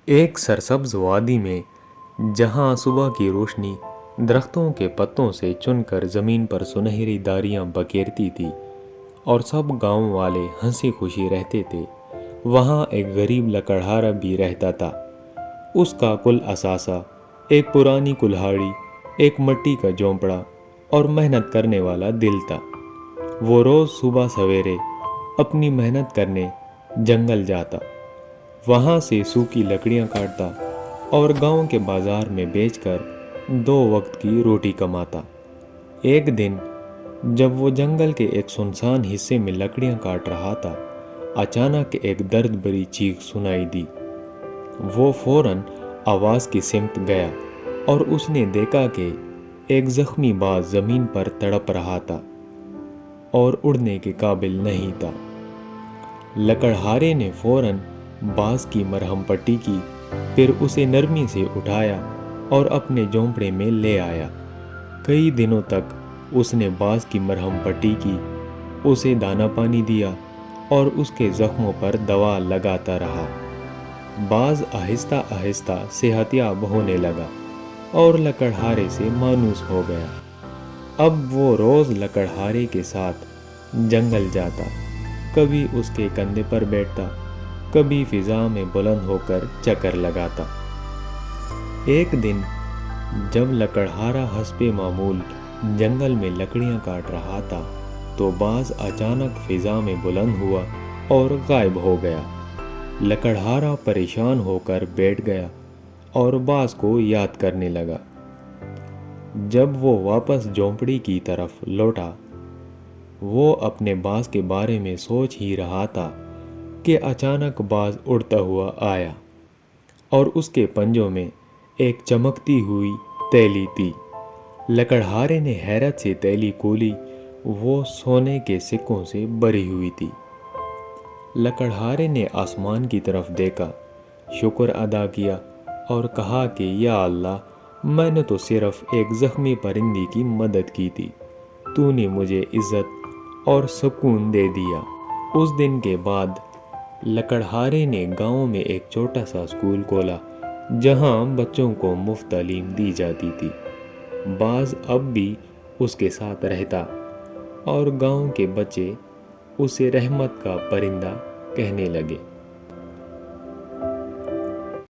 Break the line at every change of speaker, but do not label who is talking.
ایک سرسبز وادی میں جہاں صبح کی روشنی درختوں کے پتوں سے چن کر زمین پر سنہری داریاں بکھیرتی تھی اور سب گاؤں والے ہنسی خوشی رہتے تھے، وہاں ایک غریب لکڑہارا بھی رہتا تھا۔ اس کا کل اثاثہ ایک پرانی کلہاڑی، ایک مٹی کا جھونپڑا اور محنت کرنے والا دل تھا۔ وہ روز صبح سویرے اپنی محنت کرنے جنگل جاتا، وہاں سے سوکھی لکڑیاں کاٹتا اور گاؤں کے بازار میں بیچ کر 2 وقت کی روٹی کماتا۔ ایک دن جب وہ جنگل کے ایک سنسان حصے میں لکڑیاں کاٹ رہا تھا، اچانک ایک درد بھری چیخ سنائی دی۔ وہ فوراً آواز کی سمت گیا اور اس نے دیکھا کہ ایک زخمی باز زمین پر تڑپ رہا تھا اور اڑنے کے قابل نہیں تھا۔ لکڑہارے نے فوراً باز کی مرہم پٹی کی، پھر اسے نرمی سے اٹھایا اور اپنے جھونپڑے میں لے آیا۔ کئی دنوں تک اس نے باز کی مرہم پٹی کی، اسے دانا پانی دیا اور اس کے زخموں پر دوا لگاتا رہا۔ باز آہستہ آہستہ صحت یاب ہونے لگا اور لکڑہارے سے مانوس ہو گیا۔ اب وہ روز لکڑہارے کے ساتھ جنگل جاتا، کبھی اس کے کندھے پر بیٹھتا، کبھی فضا میں بلند ہو کر چکر لگاتا۔ ایک دن جب لکڑہارا حسب معمول جنگل میں لکڑیاں کاٹ رہا تھا تو باز اچانک فضا میں بلند ہوا اور غائب ہو گیا۔ لکڑہارا پریشان ہو کر بیٹھ گیا اور باز کو یاد کرنے لگا۔ جب وہ واپس جھونپڑی کی طرف لوٹا، وہ اپنے باز کے بارے میں سوچ ہی رہا تھا کہ اچانک باز اڑتا ہوا آیا اور اس کے پنجوں میں ایک چمکتی ہوئی تیلی تھی۔ لکڑہارے نے حیرت سے تیلی کھولی، وہ سونے کے سکوں سے بھری ہوئی تھی۔ لکڑہارے نے آسمان کی طرف دیکھا، شکر ادا کیا اور کہا کہ یا اللہ، میں نے تو صرف ایک زخمی پرندے کی مدد کی تھی، تو نے مجھے عزت اور سکون دے دیا۔ اس دن کے بعد لکڑہارے نے گاؤں میں ایک چھوٹا سا اسکول کھولا جہاں بچوں کو مفت تعلیم دی جاتی تھی۔ باز اب بھی اس کے ساتھ رہتا اور گاؤں کے بچے اسے رحمت کا پرندہ کہنے لگے۔